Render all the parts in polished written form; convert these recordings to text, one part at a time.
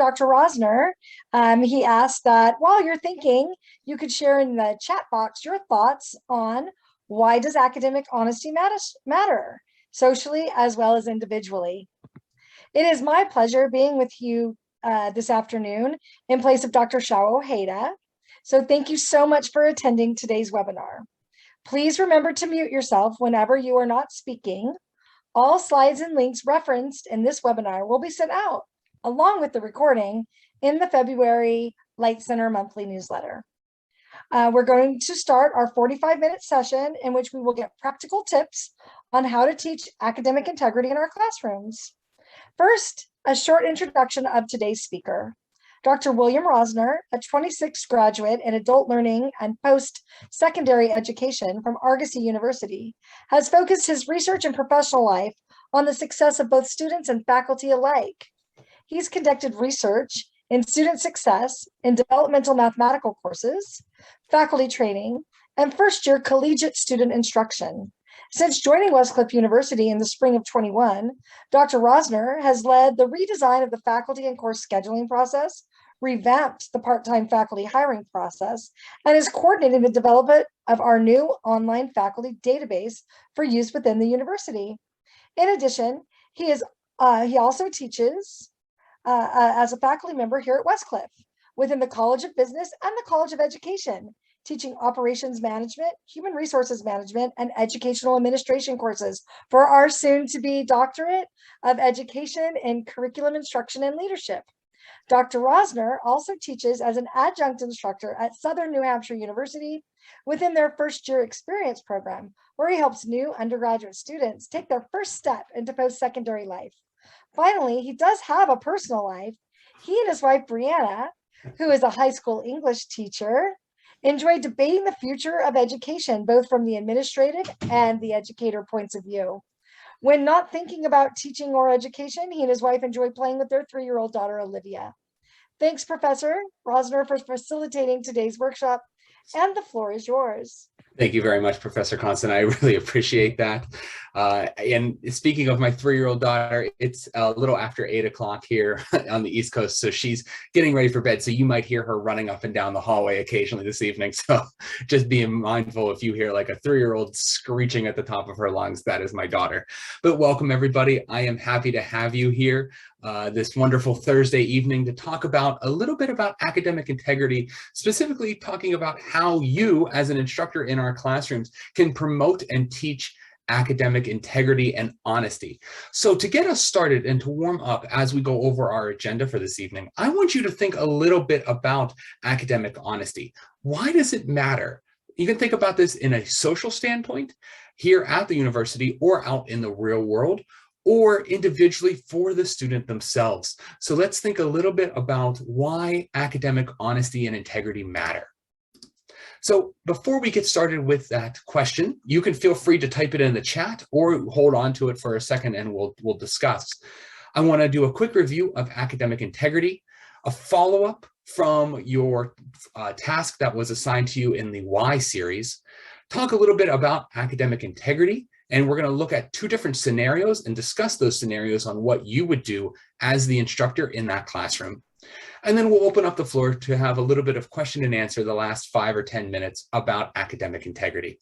Dr. Rosner. He asked that while you're thinking, you could share in the chat box your thoughts on why does academic honesty matter, socially as well as individually. It is my pleasure being with you this afternoon in place of Dr. Shao Ojeda. So thank you so much for attending today's webinar. Please remember to mute yourself whenever you are not speaking. All slides and links referenced in this webinar will be sent out, along with the recording, in the February Light Center monthly newsletter. We're going to start our 45-minute session in which we will get practical tips on how to teach academic integrity in our classrooms. First, a short introduction of today's speaker. Dr. William Rosner, a 26th graduate in adult learning and post-secondary education from Argosy University, has focused his research and professional life on the success of both students and faculty alike. He's conducted research in student success in developmental mathematical courses, faculty training, and first-year collegiate student instruction. Since joining Westcliff University in the spring of 21, Dr. Rosner has led the redesign of the faculty and course scheduling process, revamped the part-time faculty hiring process, and is coordinating the development of our new online faculty database for use within the university. In addition, he also teaches as a faculty member here at Westcliff within the College of Business and the College of Education, teaching operations management, human resources management, and educational administration courses for our soon-to-be doctorate of education in curriculum instruction and leadership. Dr. Rosner also teaches as an adjunct instructor at Southern New Hampshire University within their first-year experience program, where he helps new undergraduate students take their first step into post-secondary life. Finally, he does have a personal life. He and his wife, Brianna, who is a high school English teacher, enjoy debating the future of education, both from the administrative and the educator points of view. When not thinking about teaching or education, he and his wife enjoy playing with their 3-year-old daughter, Olivia. Thanks, Professor Rosner, for facilitating today's workshop, and the floor is yours. Thank you very much, Professor Constant. I really appreciate that. And speaking of my 3-year-old daughter, it's a little after 8 o'clock here on the East Coast, so she's getting ready for bed. So you might hear her running up and down the hallway occasionally this evening. So just being mindful if you hear like a 3-year-old screeching at the top of her lungs, that is my daughter. But welcome, everybody. I am happy to have you here this wonderful Thursday evening to talk about a little bit about academic integrity, specifically talking about how you as an instructor in our classrooms can promote and teach academic integrity and honesty. So to get us started and to warm up as we go over our agenda for this evening, I want you to think a little bit about academic honesty. Why does it matter? You can think about this in a social standpoint here at the university or out in the real world, or individually for the student themselves. So let's think a little bit about why academic honesty and integrity matter. So before we get started with that question, you can feel free to type it in the chat or hold on to it for a second and we'll discuss. I want to do a quick review of academic integrity, a follow-up from your task that was assigned to you in the Why series, talk a little bit about academic integrity, and we're going to look at 2 different scenarios and discuss those scenarios on what you would do as the instructor in that classroom. And then we'll open up the floor to have a little bit of question and answer the last 5 or 10 minutes about academic integrity.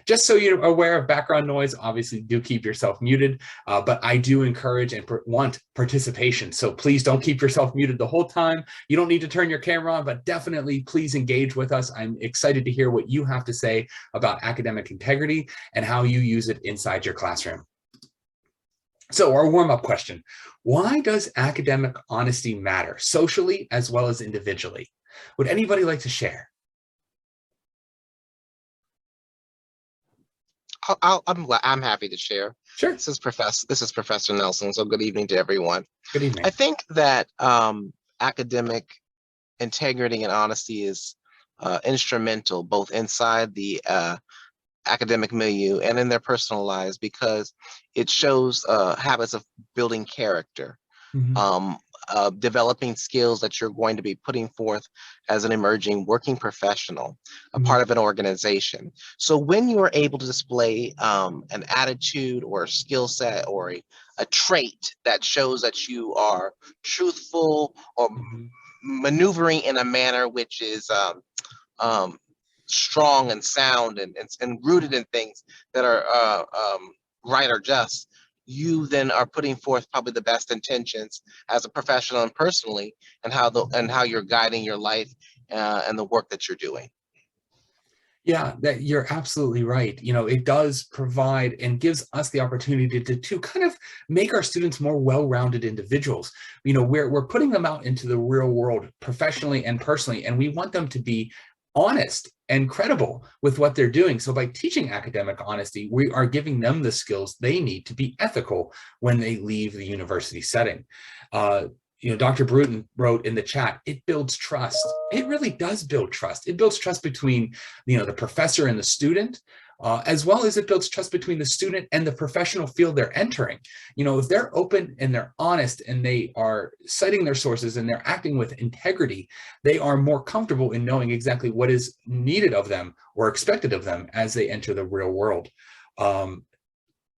Just so you're aware of background noise, obviously do keep yourself muted, but I do encourage and want participation. So please don't keep yourself muted the whole time. You don't need to turn your camera on, but definitely please engage with us. I'm excited to hear what you have to say about academic integrity and how you use it inside your classroom. So our warm-up question, why does academic honesty matter, socially as well as individually? Would anybody like to share? I'm happy to share. Sure. This is Professor Nelson. So good evening to everyone. Good evening. I think that academic integrity and honesty is instrumental both inside the academic milieu and in their personal lives, because it shows habits of building character. developing skills that you're going to be putting forth as an emerging working professional, a part of an organization. So when you are able to display an attitude or a skill set or a trait that shows that you are truthful or maneuvering in a manner which is strong and sound and rooted in things that are right or just, you then are putting forth probably the best intentions as a professional and personally, and how you're guiding your life and the work that you're doing. Yeah, that you're absolutely right. You know, it does provide and gives us the opportunity to kind of make our students more well-rounded individuals. You know, we're putting them out into the real world professionally and personally, and we want them to be honest and credible with what they're doing. So by teaching academic honesty, we are giving them the skills they need to be ethical when they leave the university setting. You know, Dr. Bruton wrote in the chat, it builds trust. It really does build trust. It builds trust between, you know, the professor and the student, as well as it builds trust between the student and the professional field they're entering. You know, if they're open and they're honest and they are citing their sources and they're acting with integrity, they are more comfortable in knowing exactly what is needed of them or expected of them as they enter the real world.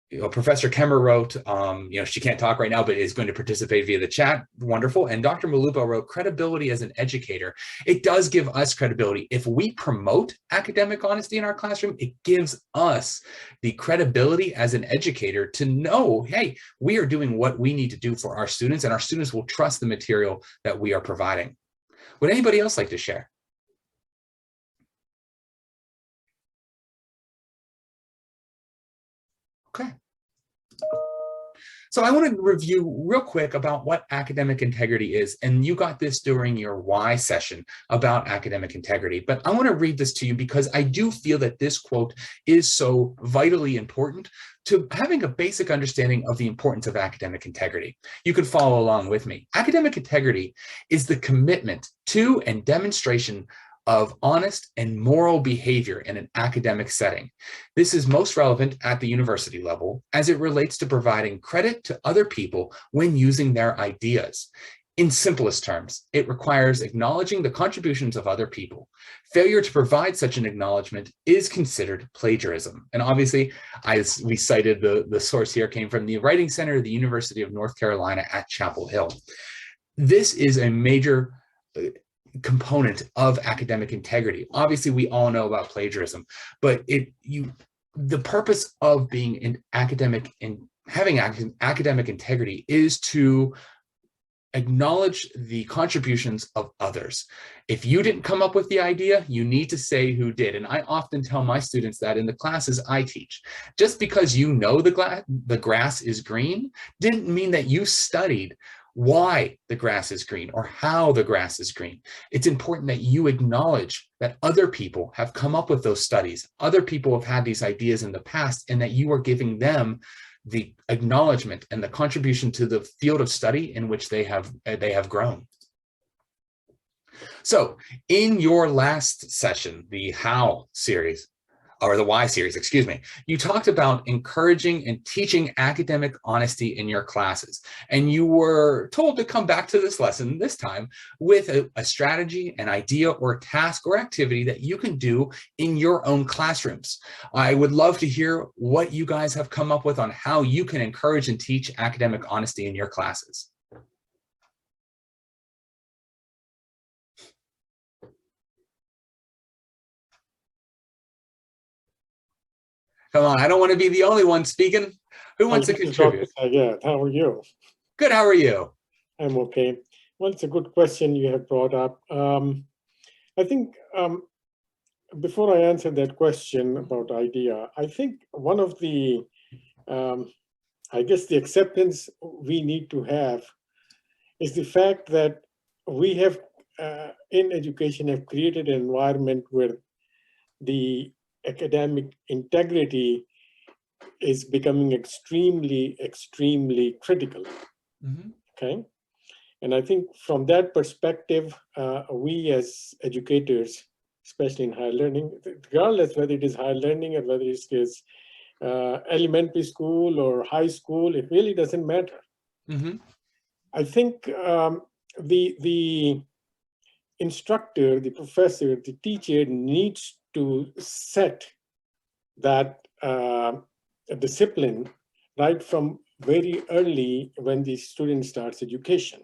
You know, Professor Kemmer wrote, you know, she can't talk right now, but is going to participate via the chat. Wonderful. And Dr. Malupo wrote, credibility as an educator. It does give us credibility. If we promote academic honesty in our classroom, it gives us the credibility as an educator to know, hey, we are doing what we need to do for our students, and our students will trust the material that we are providing. Would anybody else like to share? Okay. So I want to review real quick about what academic integrity is. And you got this during your why session about academic integrity. But I want to read this to you because I do feel that this quote is so vitally important to having a basic understanding of the importance of academic integrity. You can follow along with me. Academic integrity is the commitment to and demonstration of honest and moral behavior in an academic setting. This is most relevant at the university level as it relates to providing credit to other people when using their ideas. In simplest terms, it requires acknowledging the contributions of other people. Failure to provide such an acknowledgement is considered plagiarism. And obviously, as we cited, the source here came from the Writing Center of the University of North Carolina at Chapel Hill. This is a major component of academic integrity. Obviously, we all know about plagiarism, but the purpose of being an academic and having academic integrity is to acknowledge the contributions of others. If you didn't come up with the idea, you need to say who did. And I often tell my students that in the classes I teach. Just because you know the grass is green didn't mean that you studied why the grass is green or how the grass is green. It's important that you acknowledge that other people have come up with those studies. Other people have had these ideas in the past, and that you are giving them the acknowledgement and the contribution to the field of study in which they have grown. So in your last session, the How series, or the Why series, excuse me, you talked about encouraging and teaching academic honesty in your classes. And you were told to come back to this lesson this time with a strategy, an idea, or a task or activity that you can do in your own classrooms. I would love to hear what you guys have come up with on how you can encourage and teach academic honesty in your classes. Come on, I don't want to be the only one speaking. Who wants to contribute? Yeah, how are you? Good, how are you? I'm okay. Well, it's a good question you have brought up. I think before I answer that question about idea, I think one of the, I guess the acceptance we need to have is the fact that we have, in education, have created an environment where the academic integrity is becoming extremely, extremely critical. Mm-hmm. Okay. And I think from that perspective, we as educators, especially in higher learning, regardless whether it is higher learning or whether it is elementary school or high school, it really doesn't matter. Mm-hmm. I think the instructor, the professor, the teacher needs to set that discipline right from very early when the student starts education.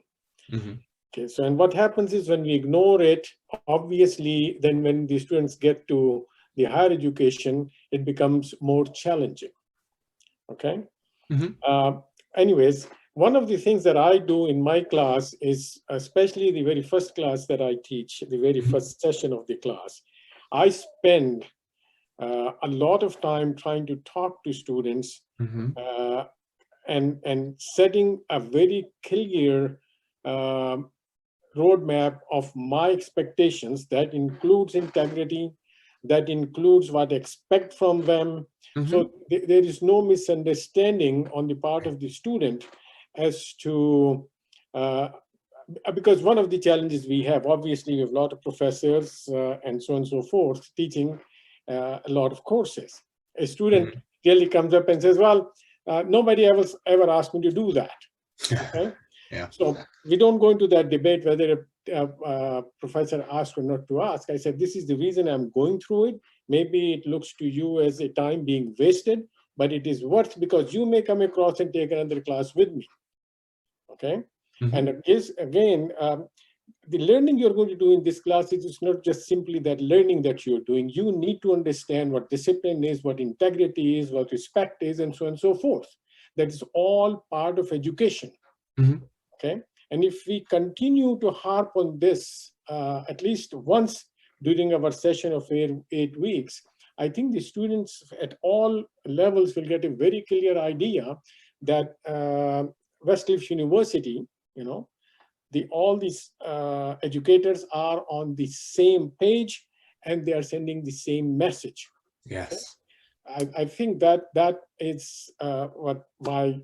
Mm-hmm. Okay, so and what happens is when we ignore it, obviously, then when the students get to the higher education, it becomes more challenging. Okay. Mm-hmm. Anyways, one of the things that I do in my class is, especially the very first class that I teach, the very first session of the class, I spend a lot of time trying to talk to students Mm-hmm. and setting a very clear roadmap of my expectations that includes integrity, that includes what I expect from them. Mm-hmm. So there is no misunderstanding on the part of the student as to, because one of the challenges we have, obviously, we have a lot of professors and so on and so forth teaching a lot of courses. A student Mm-hmm. really comes up and says, well, nobody ever asked me to do that. Okay. Yeah. So we don't go into that debate whether a professor asked or not to ask. I said, this is the reason I'm going through it. Maybe it looks to you as a time being wasted, but it is worth because you may come across and take another class with me. Okay. Mm-hmm. And again, the learning you're going to do in this class is not just simply that learning that you're doing. You need to understand what discipline is, what integrity is, what respect is, and so on and so forth. That is all part of education. Mm-hmm. Okay, and if we continue to harp on this at least once during our session of 8 weeks, I think the students at all levels will get a very clear idea that Westcliff University, you know, all these educators are on the same page and they are sending the same message. Yes. I think that is what my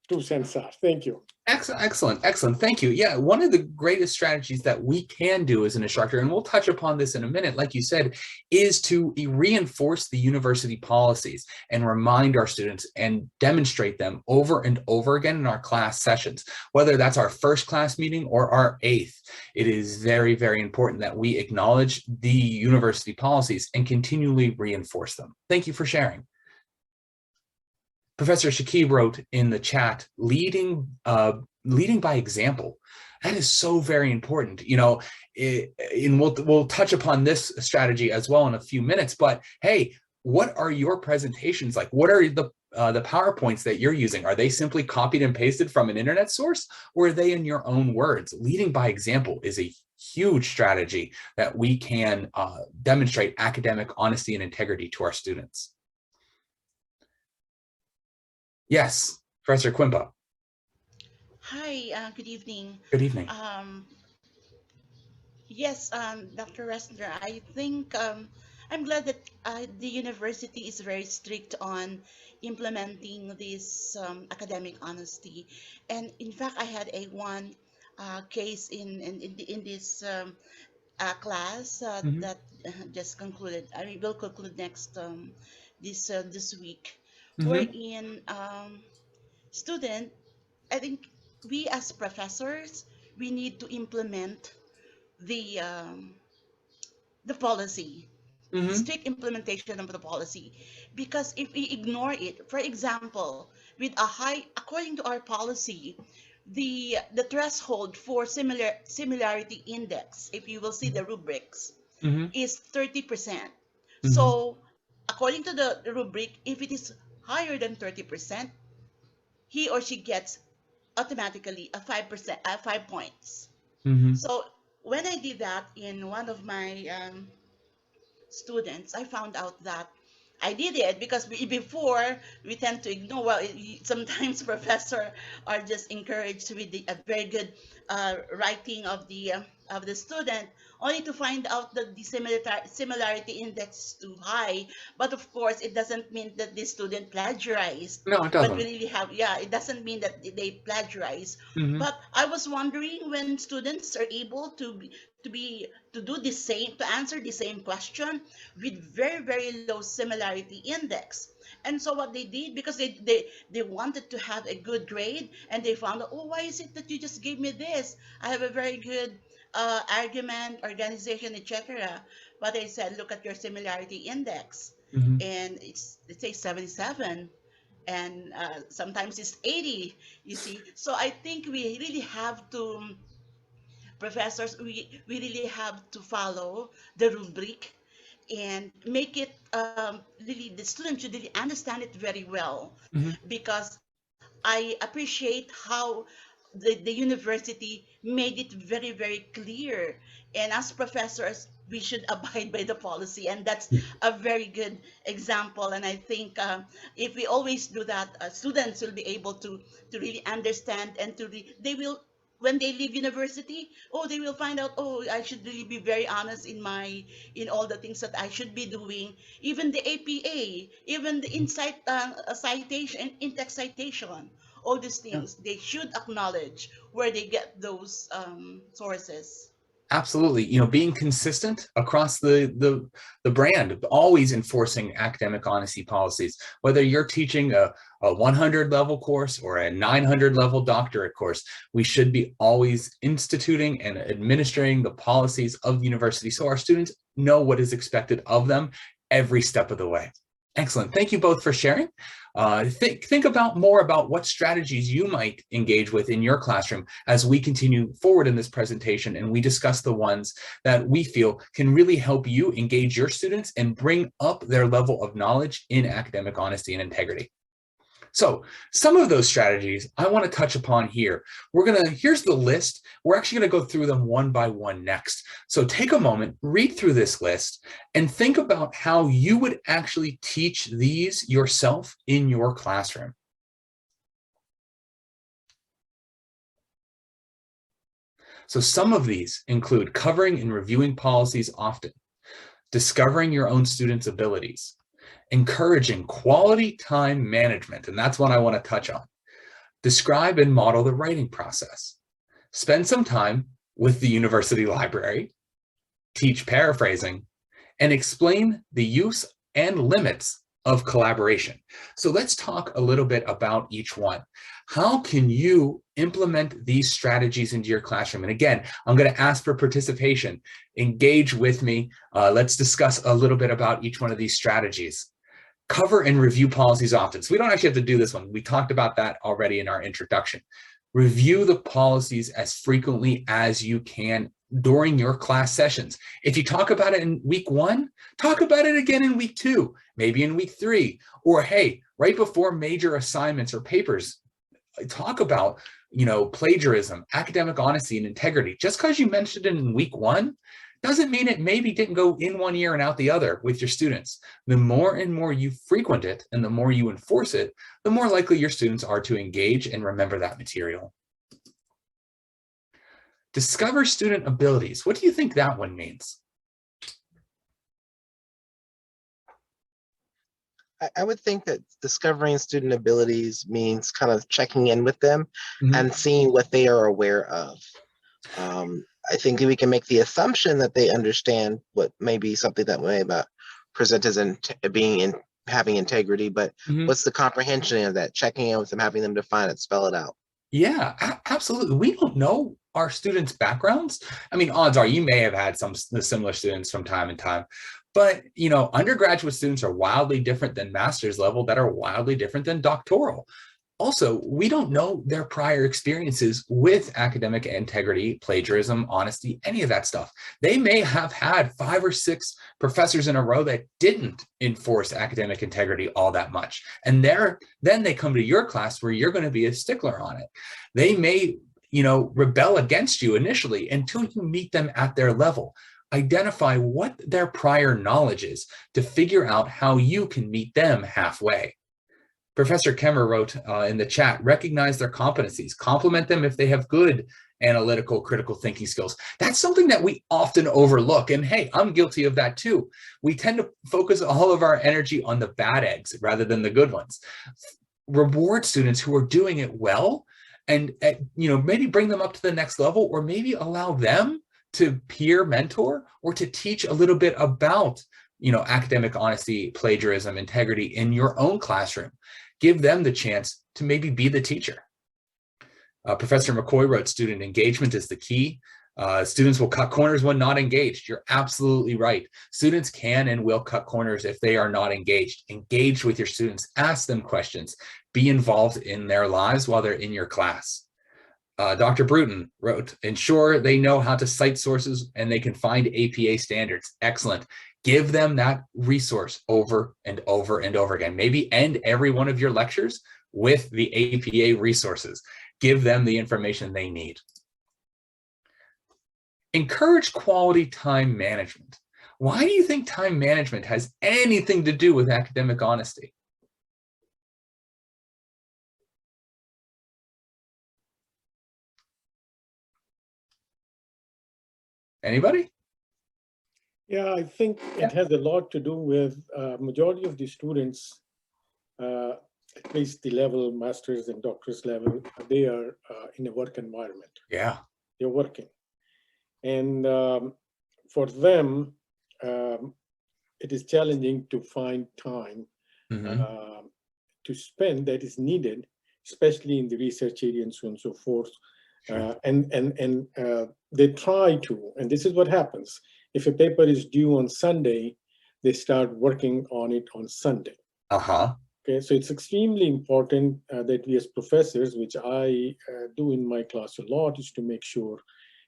2 cents are. Thank you. Excellent. Thank you. Yeah, one of the greatest strategies that we can do as an instructor, and we'll touch upon this in a minute, like you said, is to reinforce the university policies and remind our students and demonstrate them over and over again in our class sessions, whether that's our first class meeting or our 8th. It is very, very important that we acknowledge the university policies and continually reinforce them. Thank you for sharing. Professor Shakib wrote in the chat, leading by example. That is so very important. You know, and we'll touch upon this strategy as well in a few minutes. But hey, what are your presentations like? What are the PowerPoints that you're using? Are they simply copied and pasted from an internet source, or are they in your own words? Leading by example is a huge strategy that we can demonstrate academic honesty and integrity to our students. Yes, Professor Quimpa. Hi, good evening. Good evening. Yes, Dr. Ressner, I think I'm glad that the university is very strict on implementing this academic honesty. And in fact, I had a one case in this class Mm-hmm. that just concluded. I mean, will conclude next this week, Mm-hmm. wherein student, I think we as professors, we need to implement the um, the policy, Mm-hmm. strict implementation of the policy, because if we ignore it, for example, with a high, according to our policy, the threshold for similarity index, if you will see the rubrics, Mm-hmm. is 30%. Mm-hmm. So according to the rubric, if it is higher than 30%, he or she gets automatically a 5%, 5 points. Mm-hmm. So when I did that in one of my students, I found out that I did it because before we tend to ignore. Well, sometimes professor are just encouraged with a very good writing of the of the student, only to find out that the similarity index is too high. But of course, it doesn't mean that the student plagiarized. No, it But we doesn't. really have, yeah, it doesn't mean that they plagiarize. Hmm. But I was wondering, when students are able to do the same, to answer the same question with very low similarity index. And so what they did, because they wanted to have a good grade, and they found out, oh, why is it that you just gave me this? I have a very good argument, organization, etc. But I said, look at your similarity index, Hmm. and it's say 77, and sometimes it's 80. You see, so I think we really have to, professors, we really have to follow the rubric and make it, really, the student should really understand it very well, Hmm. because I appreciate how the university made it very clear. And as professors, we should abide by the policy. And that's a very good example. And I think, if we always do that, students will be able to really understand, and they will, when they leave university, oh, they will find out, oh, I should really be very honest in all the things that I should be doing, even the APA, even the insight, citation, in-text citation, all these things, they should acknowledge where they get those sources. Absolutely. Being consistent across the brand, always enforcing academic honesty policies, whether you're teaching a 100 level course or a 900 level doctorate course, we should be always instituting and administering the policies of the university so our students know what is expected of them every step of the way. Excellent. Thank you both for sharing. Think about more about what strategies you might engage with in your classroom as we continue forward in this presentation, and we discuss the ones that we feel can really help you engage your students and bring up their level of knowledge in academic honesty and integrity. So some of those strategies I want to touch upon here. Here's the list. We're actually going to go through them one by one next. So take a moment, read through this list, and think about how you would actually teach these yourself in your classroom. So some of these include covering and reviewing policies often, discovering your own students' abilities, encouraging quality time management, and that's one I want to touch on. Describe and model the writing process. Spend some time with the university library, teach paraphrasing, and explain the use and limits of collaboration. So let's talk a little bit about each one. How can you implement these strategies into your classroom? And again, I'm going to ask for participation. Engage with me. Let's discuss a little bit about each one of these strategies. Cover and review policies often. So we don't actually have to do this one. We talked about that already in our introduction. Review the policies as frequently as you can during your class sessions. If you talk about it in week 1, talk about it again in week 2, maybe in week 3, or hey, right before major assignments or papers, talk about, plagiarism, academic honesty, and integrity. Just because you mentioned it in week 1 doesn't mean it maybe didn't go in one ear and out the other with your students. The more and more you frequent it and the more you enforce it, the more likely your students are to engage and remember that material. Discover student abilities. What do you think that one means? I would think that discovering student abilities means kind of checking in with them and seeing what they are aware of. I think we can make the assumption that they understand what may be something that may present as having integrity, but what's the comprehension of that? Checking in with them, having them define it, spell it out. Yeah, absolutely. We don't know our students' backgrounds. I mean, odds are you may have had some similar students from time to time, but undergraduate students are wildly different than master's level that are wildly different than doctoral. Also, we don't know their prior experiences with academic integrity, plagiarism, honesty, any of that stuff. They may have had 5 or 6 professors in a row that didn't enforce academic integrity all that much. And then they come to your class where you're going to be a stickler on it. They may, rebel against you initially until you meet them at their level. Identify what their prior knowledge is to figure out how you can meet them halfway. Professor Kemmer wrote in the chat, recognize their competencies, compliment them if they have good analytical, critical thinking skills. That's something that we often overlook. And hey, I'm guilty of that too. We tend to focus all of our energy on the bad eggs rather than the good ones. Reward students who are doing it well, and maybe bring them up to the next level, or maybe allow them to peer mentor or to teach a little bit about academic honesty, plagiarism, integrity in your own classroom. Give them the chance to maybe be the teacher. Professor McCoy wrote, student engagement is the key. Students will cut corners when not engaged. You're absolutely right. Students can and will cut corners if they are not engaged. Engage with your students, ask them questions, be involved in their lives while they're in your class. Dr. Bruton wrote, ensure they know how to cite sources and they can find APA standards. Excellent. Give them that resource over and over and over again. Maybe end every one of your lectures with the APA resources. Give them the information they need. Encourage quality time management. Why do you think time management has anything to do with academic honesty? Anybody? Yeah, I think it has a lot to do with majority of the students, at least the level, master's and doctor's level, they are in a work environment. Yeah. They're working. And for them, it is challenging to find time to spend that is needed, especially in the research area and so on and so forth. Sure. And they try to, and this is what happens. If a paper is due on Sunday, they start working on it on Sunday. Okay, so it's extremely important that we as professors, which I do in my class a lot, is to make sure,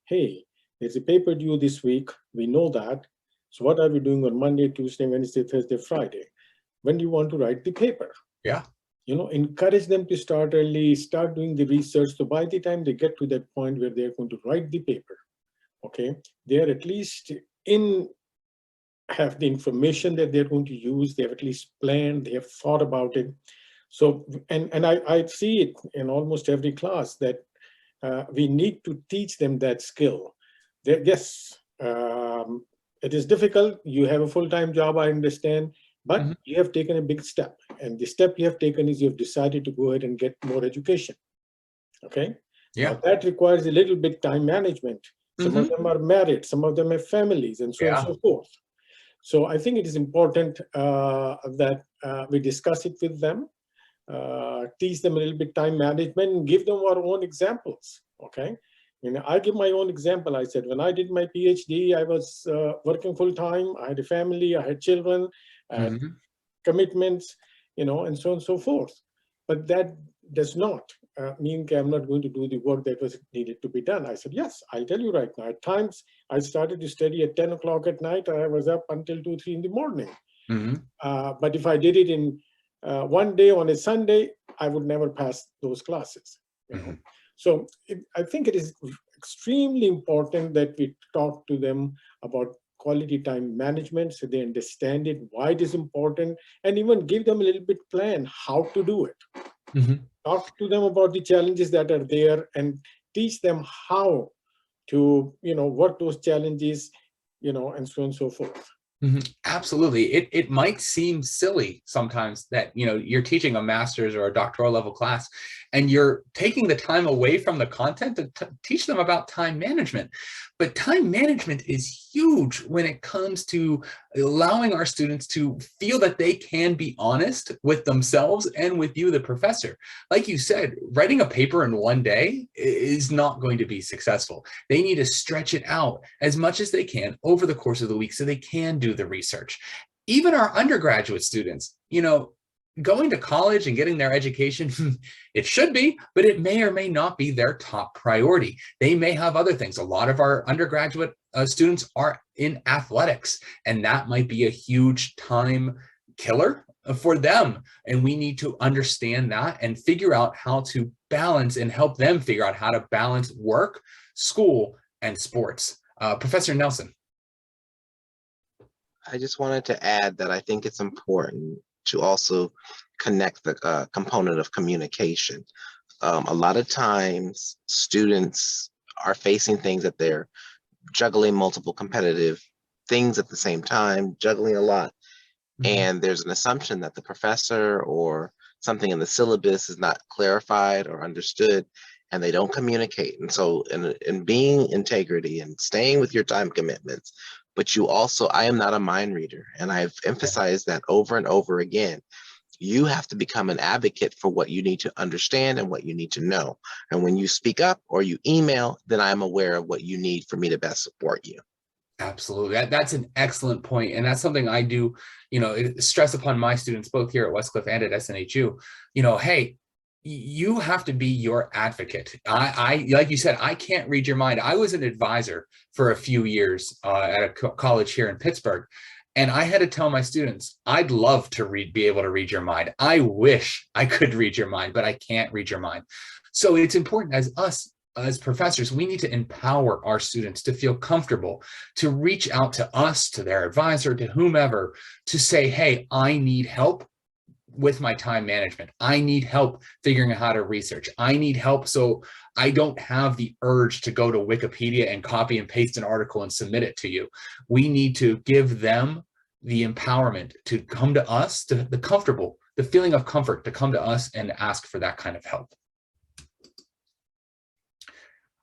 hey, there's a paper due this week, we know that. So what are we doing on Monday, Tuesday, Wednesday, Thursday, Friday? When do you want to write the paper? Yeah. Encourage them to start early, start doing the research. So by the time they get to that point where they're going to write the paper, okay, they're at least have the information that they're going to use. They have at least planned, they have thought about it. So, and I see it in almost every class that we need to teach them that skill. Yes, it is difficult. You have a full-time job, I understand, but you have taken a big step. And the step you have taken is you've decided to go ahead and get more education. Okay. Yeah. Now that requires a little bit time management. Some of them are married, some of them have families, and so on and so forth. So I think it is important that we discuss it with them, teach them a little bit time management, and give them our own examples. Okay. I give my own example. I said, when I did my PhD, I was working full time. I had a family, I had children, I had commitments, and so on and so forth. But that does not mean I'm not going to do the work that was needed to be done. I said, yes, I'll tell you right now. At times, I started to study at 10 o'clock at night. I was up until 2, 3 in the morning. But if I did it in one day on a Sunday, I would never pass those classes. So I think it is extremely important that we talk to them about quality time management so they understand it, why it is important, and even give them a little bit plan how to do it. Talk to them about the challenges that are there and teach them how to, work those challenges, and so on and so forth. Absolutely. It might seem silly sometimes that, you're teaching a master's or a doctoral level class and you're taking the time away from the content to teach them about time management. But time management is huge when it comes to allowing our students to feel that they can be honest with themselves and with you, the professor. Like you said, writing a paper in one day is not going to be successful. They need to stretch it out as much as they can over the course of the week so they can do the research. Even our undergraduate students, going to college and getting their education, it should be, but it may or may not be their top priority. They may have other things. A lot of our undergraduate students are in athletics, and that might be a huge time killer for them. And we need to understand that and figure out how to balance and help them figure out how to balance work, school, and sports. Professor Nelson. I just wanted to add that I think it's important to also connect the component of communication. A lot of times students are facing things that they're juggling multiple competitive things at the same time, juggling a lot. And there's an assumption that the professor or something in the syllabus is not clarified or understood, and they don't communicate. And so in being integrity and staying with your time commitments, but you also, I am not a mind reader. And I've emphasized that over and over again. You have to become an advocate for what you need to understand and what you need to know. And when you speak up or you email, then I'm aware of what you need for me to best support you. Absolutely. That's an excellent point. And that's something I do, stress upon my students, both here at Westcliff and at SNHU, hey, you have to be your advocate. I like you said, I can't read your mind. I was an advisor for a few years at a college here in Pittsburgh. And I had to tell my students, I'd love to be able to read your mind. I wish I could read your mind, but I can't read your mind. So it's important as professors, we need to empower our students to feel comfortable, to reach out to us, to their advisor, to whomever, to say, hey, I need help with my time management. I need help figuring out how to research. I need help so I don't have the urge to go to Wikipedia and copy and paste an article and submit it to you. We need to give them the empowerment to come to us, to the feeling of comfort to come to us and ask for that kind of help.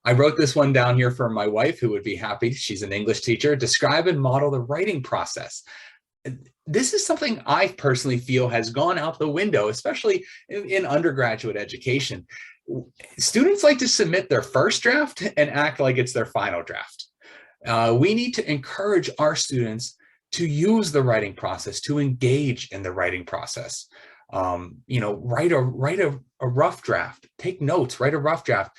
I wrote this one down here for my wife, who would be happy. She's an English teacher. Describe and model the writing process. This is something I personally feel has gone out the window, especially in undergraduate education. Students like to submit their first draft and act like it's their final draft. We need to encourage our students to use the writing process, to engage in the writing process. Write a rough draft, take notes, write a rough draft,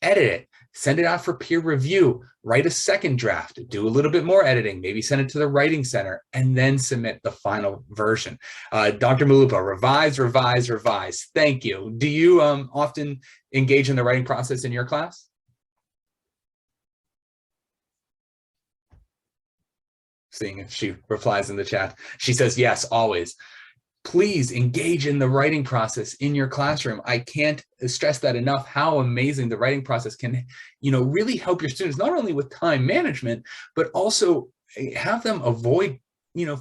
edit it, send it out for peer review, write a second draft, do a little bit more editing, maybe send it to the writing center, and then submit the final version. Dr. Malupa, revise, revise, revise. Thank you. Do you often engage in the writing process in your class? Seeing if she replies in the chat. She says, yes, always. Please engage in the writing process in your classroom. I can't stress that enough, how amazing the writing process can, really help your students, not only with time management, but also have them avoid,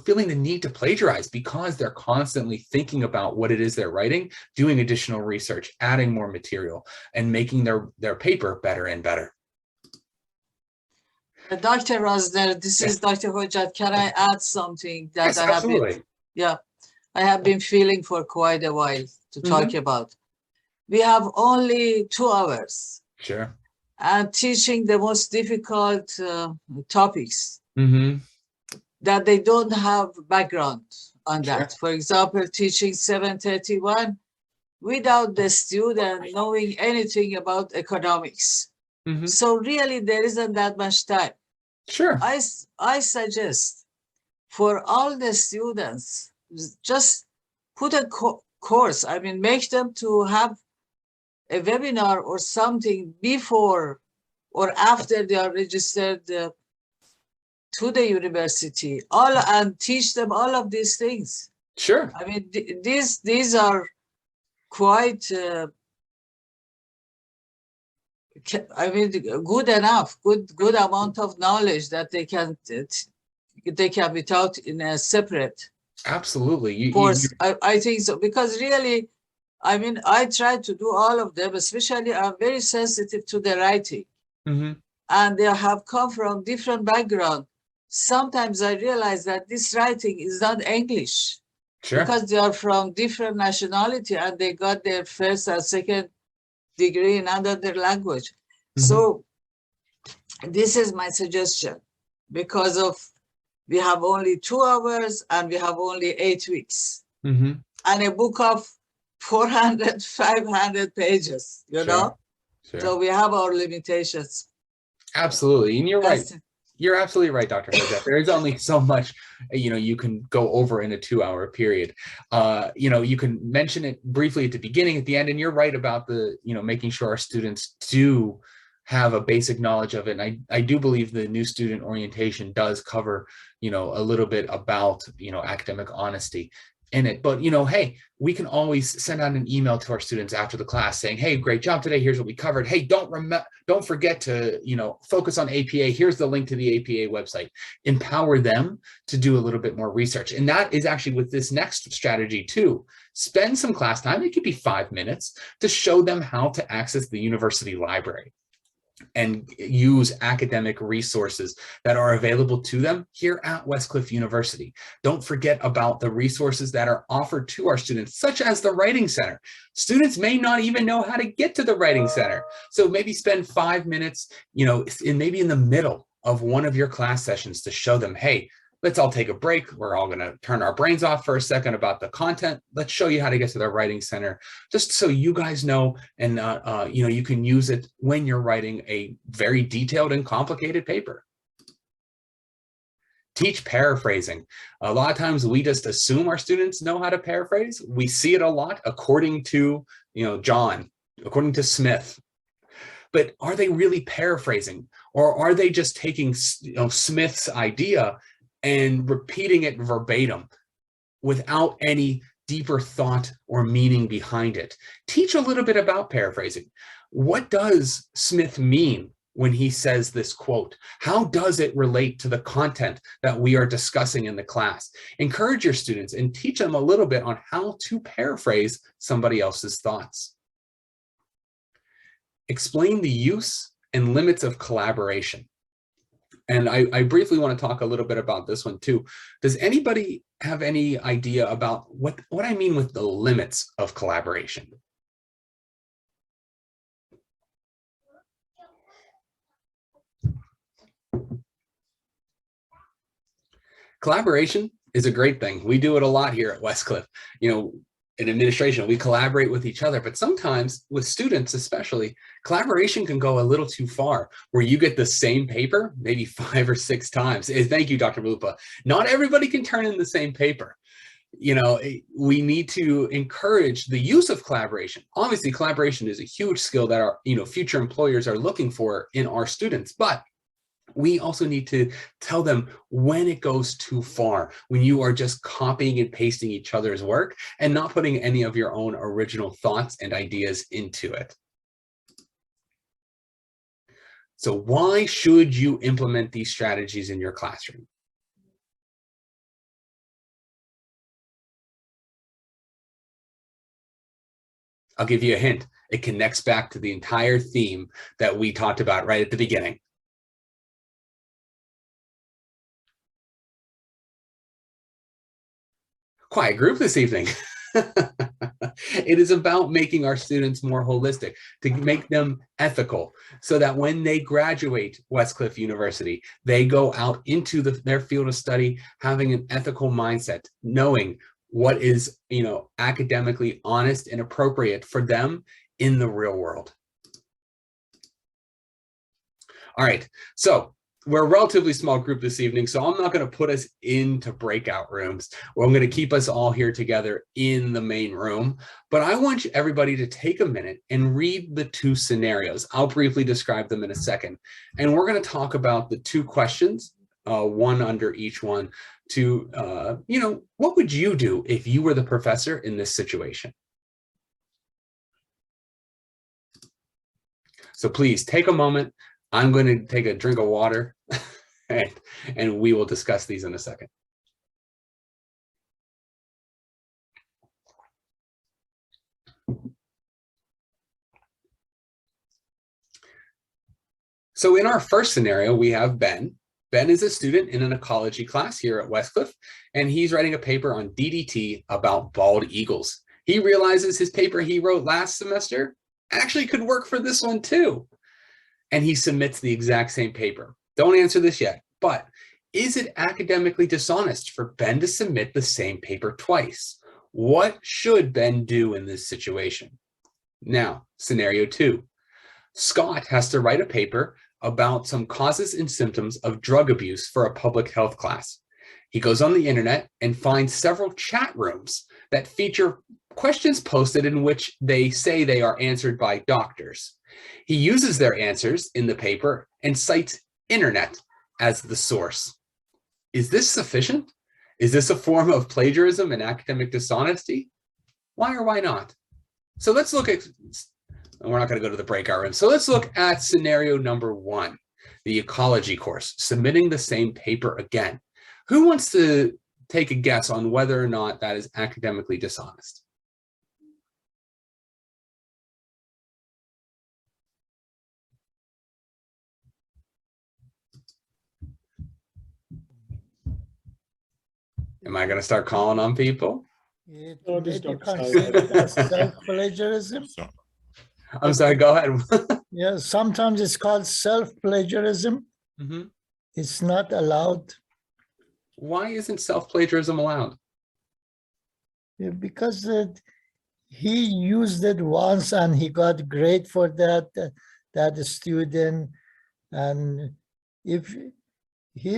feeling the need to plagiarize, because they're constantly thinking about what it is they're writing, doing additional research, adding more material, and making their paper better and better. Dr. Rosner, this is Dr. Hojat. Can I add something that Yes, absolutely. I have been feeling for quite a while to talk about. We have only 2 hours. Sure. And teaching the most difficult topics that they don't have background on that. Sure. For example, teaching 731 without the student knowing anything about economics. So really there isn't that much time. Sure. I suggest for all the students, just put a course. I mean, make them to have a webinar or something before or after they are registered to the university, and teach them all of these things. Sure. I mean, these are quite, good enough, good amount of knowledge that they can be taught in a separate. Absolutely. Course, I think so, because really, I mean, I try to do all of them, especially I'm very sensitive to the writing. And they have come from different background. Sometimes I realize that this writing is not English. Sure. Because they are from different nationality and they got their first and second degree in another language. So this is my suggestion, because of we have only 2 hours and we have only 8 weeks. And a book of 400, 500 pages, you know? Sure. So we have our limitations. Absolutely. And you're right. You're absolutely right, Dr. Hojat. There is only so much, you can go over in a 2-hour period. You can mention it briefly at the beginning, at the end, and you're right about the, making sure our students do have a basic knowledge of it. And I do believe the new student orientation does cover, a little bit about, academic honesty. in it. But, you know, hey, we can always send out an email to our students after the class saying, hey, great job today. Here's what we covered. Hey, don't forget to, you know, focus on APA. Here's the link to the APA website. Empower them to do a little bit more research. And that is actually with this next strategy too. Spend some class time, it could be 5 minutes, to show them how to access the university library and use academic resources that are available to them here at Westcliff University. Don't forget about the resources that are offered to our students, such as the Writing Center. Students may not even know how to get to the Writing Center. So maybe spend 5 minutes, you know, maybe in the middle of one of your class sessions to show them, hey, let's all take a break. We're all going to turn our brains off for a second about the content. Let's show you how to get to the Writing Center, just so you guys know, and you know, you can use it when you're writing a very detailed and complicated paper. Teach paraphrasing. A lot of times we just assume our students know how to paraphrase. We see it a lot according to, you know, John, according to Smith. But are they really paraphrasing, or are they just taking, you know, Smith's idea and repeating it verbatim without any deeper thought or meaning behind it? Teach a little bit about paraphrasing. What does Smith mean when he says this quote? How does it relate to the content that we are discussing in the class? Encourage your students and teach them a little bit on how to paraphrase somebody else's thoughts. Explain the use and limits of collaboration. And I briefly want to talk a little bit about this one too. Does anybody have any idea about what I mean with the limits of collaboration? Collaboration is a great thing. We do it a lot here at Westcliff. You know, in administration, we collaborate with each other, but sometimes with students especially, collaboration can go a little too far, where you get the same paper maybe 5 or 6 times. Thank you, Dr. Lupa. Not everybody can turn in the same paper. You know, we need to encourage the use of collaboration. Obviously, collaboration is a huge skill that our, you know, future employers are looking for in our students, but we also need to tell them when it goes too far, when you are just copying and pasting each other's work and not putting any of your own original thoughts and ideas into it. So why should you implement these strategies in your classroom? I'll give you a hint. It connects back to the entire theme that we talked about right at the beginning. Quiet group this evening. It is about making our students more holistic, to make them ethical, so that when they graduate Westcliff University, they go out into their field of study having an ethical mindset, knowing what is, you know, academically honest and appropriate for them in the real world. All right, so we're a relatively small group this evening, so I'm not going to put us into breakout rooms. I'm going to keep us all here together in the main room, but I want everybody to take a minute and read the 2 scenarios. I'll briefly describe them in a second, and we're going to talk about the 2 questions, one under each one, to, you know, what would you do if you were the professor in this situation? So please take a moment. I'm going to take a drink of water and we will discuss these in a second. So in our first scenario, we have Ben. Ben is a student in an ecology class here at Westcliff, and he's writing a paper on DDT about bald eagles. He realizes his paper he wrote last semester actually could work for this one too. And he submits the exact same paper. Don't answer this yet, but is it academically dishonest for Ben to submit the same paper twice? What should Ben do in this situation? Now, scenario 2. Scott has to write a paper about some causes and symptoms of drug abuse for a public health class. He goes on the internet and finds several chat rooms that feature questions posted in which they say they are answered by doctors. He uses their answers in the paper and cites internet as the source. Is this sufficient? Is this a form of plagiarism and academic dishonesty? Why or why not? So let's look at, we're not going to go to the breakout room. So let's look at scenario number 1, the ecology course, submitting the same paper again. Who wants to take a guess on whether or not that is academically dishonest? Am I going to start calling on people? It No, may this be Dr. Sai. considered as self-plagiarism. I'm sorry, go ahead. Yeah, sometimes it's called self-plagiarism. Mhm. It's not allowed Why isn't self-plagiarism allowed? because he used it once and he got grade for that student. And if he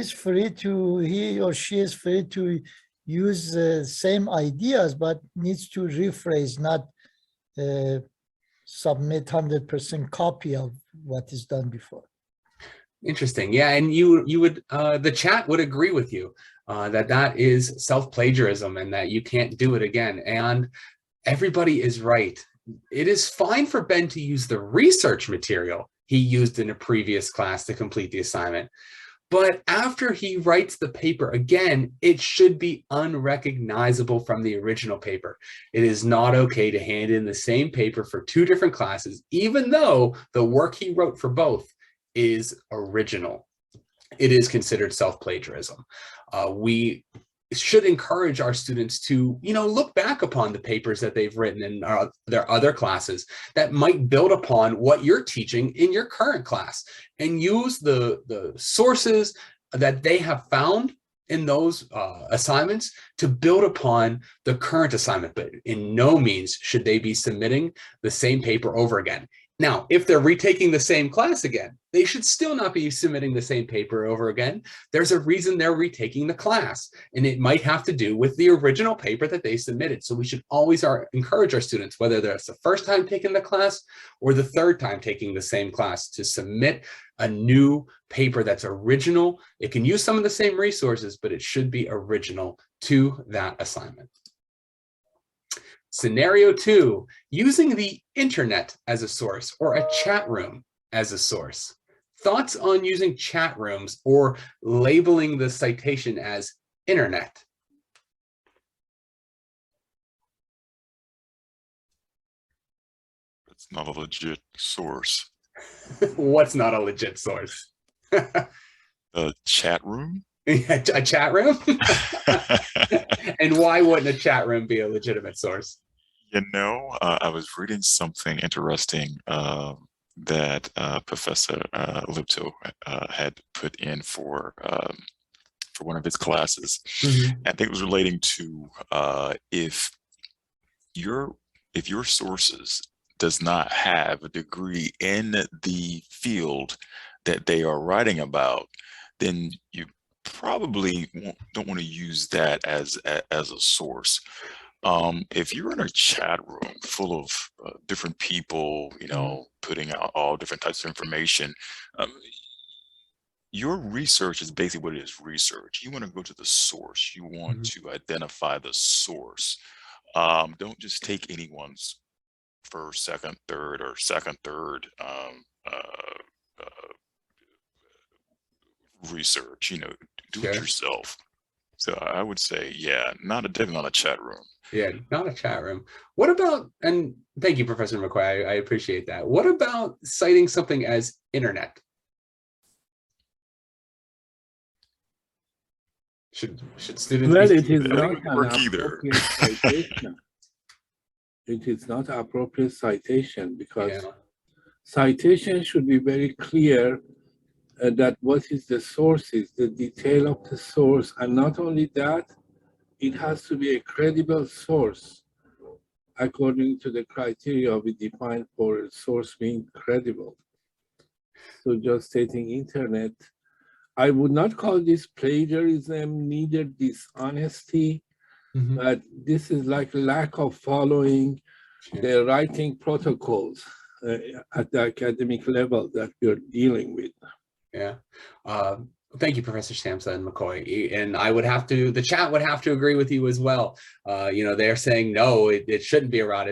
or she is free to use the same ideas, but needs to rephrase, not submit 100% copy of what is done before. Interesting. Yeah, and you would the chat would agree with you that is self-plagiarism and that you can't do it again. And everybody is right. It is fine for Ben to use the research material he used in a previous class to complete the assignment. But after he writes the paper again, it should be unrecognizable from the original paper. It is not okay to hand in the same paper for 2 different classes, even though the work he wrote for both is original. It is considered self-plagiarism. We should encourage our students to, look back upon the papers that they've written in their other classes that might build upon what you're teaching in your current class, and use the sources that they have found in those assignments to build upon the current assignment. But in no means should they be submitting the same paper over again. Now, if they're retaking the same class again, they should still not be submitting the same paper over again. There's a reason they're retaking the class, and it might have to do with the original paper that they submitted. So we should always encourage our students, whether that's the first time taking the class or the 3rd time taking the same class, to submit a new paper that's original. It can use some of the same resources, but it should be original to that assignment. Scenario 2, using the internet as a source or a chat room as a source. Thoughts on using chat rooms or labeling the citation as internet? It's not a legit source. What's not a legit source? A chat room? A chat room? And why wouldn't a chat room be a legitimate source? I was reading something interesting that Professor Lipto had put in for one of his classes. Mm-hmm. I think it was relating to if your sources does not have a degree in the field that they are writing about, then you probably don't want to use that as a source. If you're in a chat room full of different people, putting out all different types of information, your research is basically what it is, research. You want to go to the source. You want to identify the source. Don't just take anyone's first, second, third, or second, third research. Do it yourself. So I would say, yeah, definitely not a chat room. Yeah, not a chat room. What about, and thank you, Professor McCoy, I appreciate that. What about citing something as internet? Should students well, be it is not an either. appropriate citation. It is not appropriate citation because citation should be very clear that what is the source is, the detail of the source, and not only that, it has to be a credible source according to the criteria we define for a source being credible. So just stating internet, I would not call this plagiarism, neither dishonesty, but this is like lack of following the writing protocols at the academic level that we're dealing with. Yeah. Thank you, Professor Samsa and McCoy. And I would have to, the chat would have to agree with you as well. They're saying, no, it shouldn't be allowed.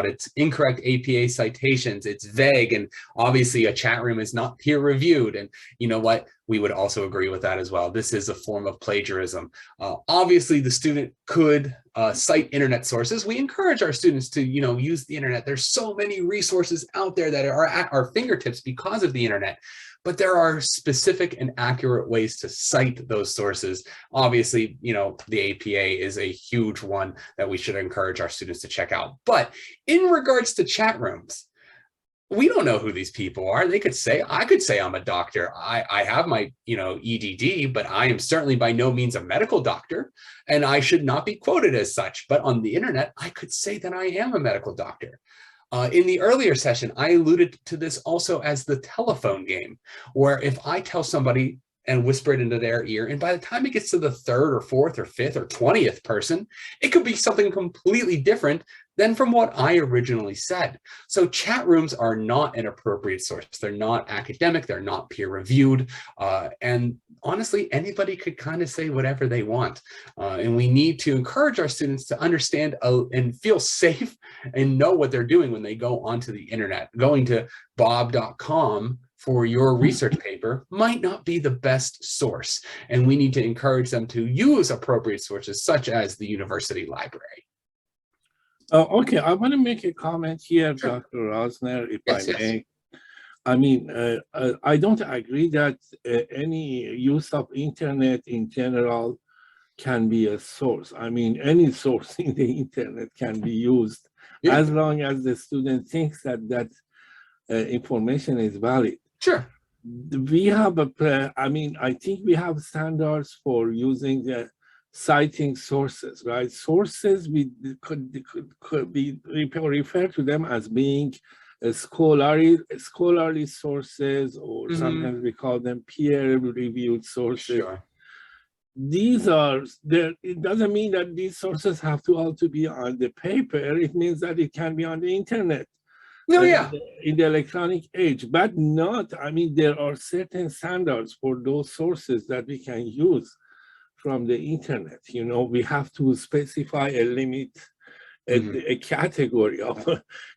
It's incorrect APA citations. It's vague. And obviously a chat room is not peer reviewed. And you know what? We would also agree with that as well. This is a form of plagiarism. Obviously, the student could cite internet sources. We encourage our students to, use the internet. There's so many resources out there that are at our fingertips because of the internet. But there are specific and accurate ways to cite those sources. Obviously, the APA is a huge one that we should encourage our students to check out. But in regards to chat rooms, we don't know who these people are. I could say I'm a doctor. I have my, EDD, but I am certainly by no means a medical doctor, and I should not be quoted as such. But on the internet, I could say that I am a medical doctor. In the earlier session, I alluded to this also as the telephone game, where if I tell somebody and whisper it into their ear, and by the time it gets to the third or fourth or fifth or 20th person, it could be something completely different than from what I originally said. So chat rooms are not an appropriate source. They're not academic, they're not peer reviewed. And honestly, anybody could kind of say whatever they want. And we need to encourage our students to understand and feel safe and know what they're doing when they go onto the internet. Going to bob.com for your research paper might not be the best source. And we need to encourage them to use appropriate sources such as the university library. Okay, I want to make a comment here, Sure. Dr. Rosner, if Yes, I yes. may. I mean, I don't agree that any use of internet in general can be a source. I mean, any source in the internet can be used Yeah. as long as the student thinks that information is valid. Sure. We have I think we have standards for using the citing sources, right? Sources, we could be refer to them as being scholarly sources, or sometimes we call them peer-reviewed sources. Sure. These are there. It doesn't mean that these sources have to all to be on the paper. It means that it can be on the internet. No, yeah. In the electronic age, but not. I mean, there are certain standards for those sources that we can use from the internet. We have to specify a limit, a category of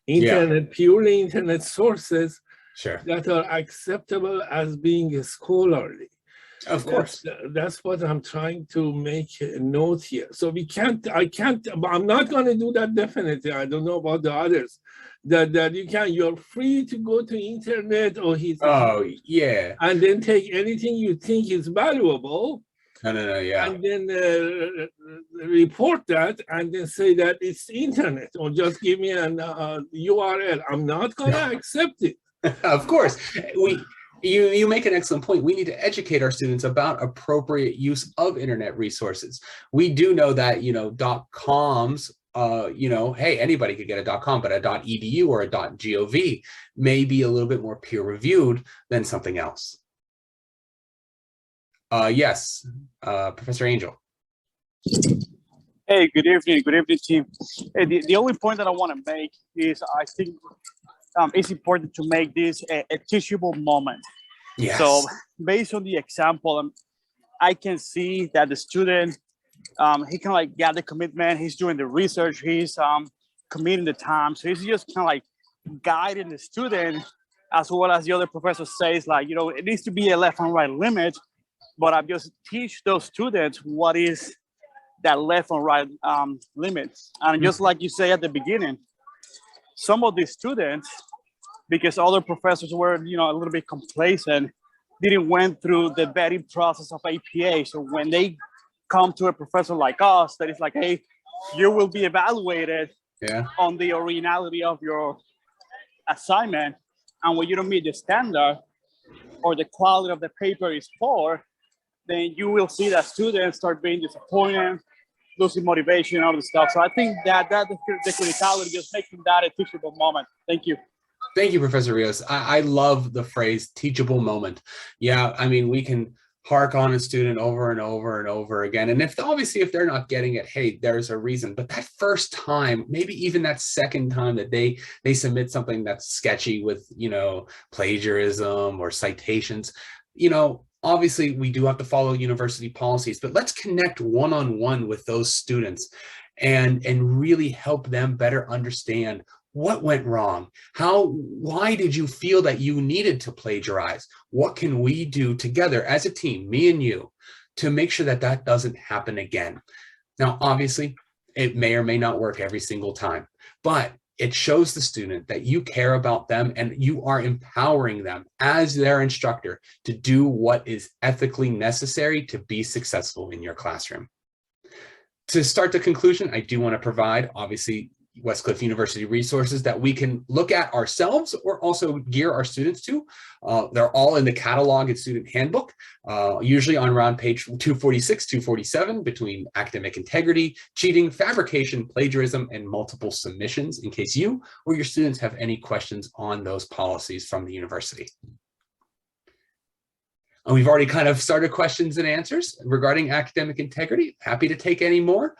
internet, purely internet sources that are acceptable as being scholarly. Of course. That's what I'm trying to make a note here. So I'm not going to do that definitely. I don't know about the others. That you're free to go to internet or and then take anything you think is valuable. Yeah. And then report that and then say that it's internet, or just give me an URL. I'm not going to accept it. Of course. You make an excellent point. We need to educate our students about appropriate use of internet resources. We do know that, .coms, hey, anybody could get a .com, but a .edu or a .gov may be a little bit more peer reviewed than something else. Yes, Professor Angel. Hey, good evening team. Hey, the only point that I want to make is I think it's important to make this a teachable moment. Yes. So based on the example, I can see that the student, he can get the commitment, he's doing the research, he's committing the time. So he's just kind of guiding the student, as well as the other professor says, it needs to be a left and right limit, but I just teach those students what is that left and right limits. And just like you say at the beginning, some of these students, because other professors were, a little bit complacent, didn't went through the vetting process of APA. So when they come to a professor like us, that is like, hey, you will be evaluated on the originality of your assignment. And when you don't meet the standard or the quality of the paper is poor, then you will see that students start being disappointed, losing motivation, all the stuff. So I think that the criticality just making that a teachable moment. Thank you. Thank you, Professor Rios. I love the phrase teachable moment. Yeah, I mean, we can hark on a student over and over and over again. And if they're not getting it, hey, there's a reason. But that first time, maybe even that second time that they submit something that's sketchy with, plagiarism or citations, Obviously, we do have to follow university policies, but let's connect one-on-one with those students and really help them better understand what went wrong. Why did you feel that you needed to plagiarize? What can we do together as a team, me and you, to make sure that that doesn't happen again? Now, obviously, it may or may not work every single time, but it shows the student that you care about them and you are empowering them as their instructor to do what is ethically necessary to be successful in your classroom. To start the conclusion, I do want to provide, obviously, Westcliff University resources that we can look at ourselves or also gear our students to. They're all in the catalog and student handbook, usually on around page 246, 247, between academic integrity, cheating, fabrication, plagiarism, and multiple submissions, in case you or your students have any questions on those policies from the university. And we've already kind of started questions and answers regarding academic integrity. Happy to take any more.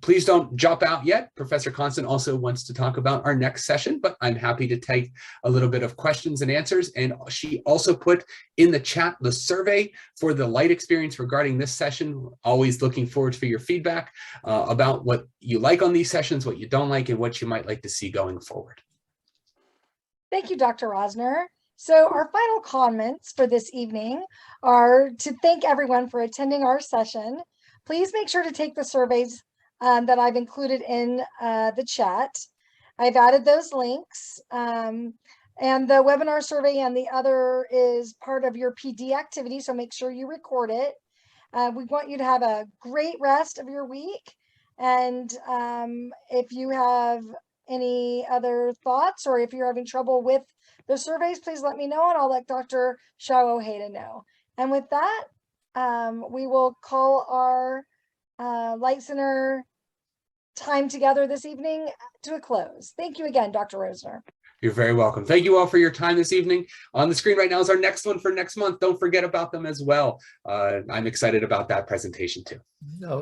Please don't jump out yet. Professor Constant also wants to talk about our next session, but I'm happy to take a little bit of questions and answers. And she also put in the chat the survey for the light experience regarding this session. Always looking forward for your feedback about what you like on these sessions, what you don't like, and what you might like to see going forward. Thank you, Dr. Rosner. So our final comments for this evening are to thank everyone for attending our session. Please make sure to take the surveys that I've included in the chat. I've added those links, and the webinar survey and the other is part of your PD activity, so make sure you record it. We want you to have a great rest of your week, and if you have any other thoughts or if you're having trouble with the surveys, please let me know and I'll let Dr. Shao Ojeda know. And with that, we will call our Light Center time together this evening to a close. Thank you again, Dr. Rosner. You're very welcome. Thank you all for your time this evening. On the screen right now is our next one for next month. Don't forget about them as well. I'm excited about that presentation too. No.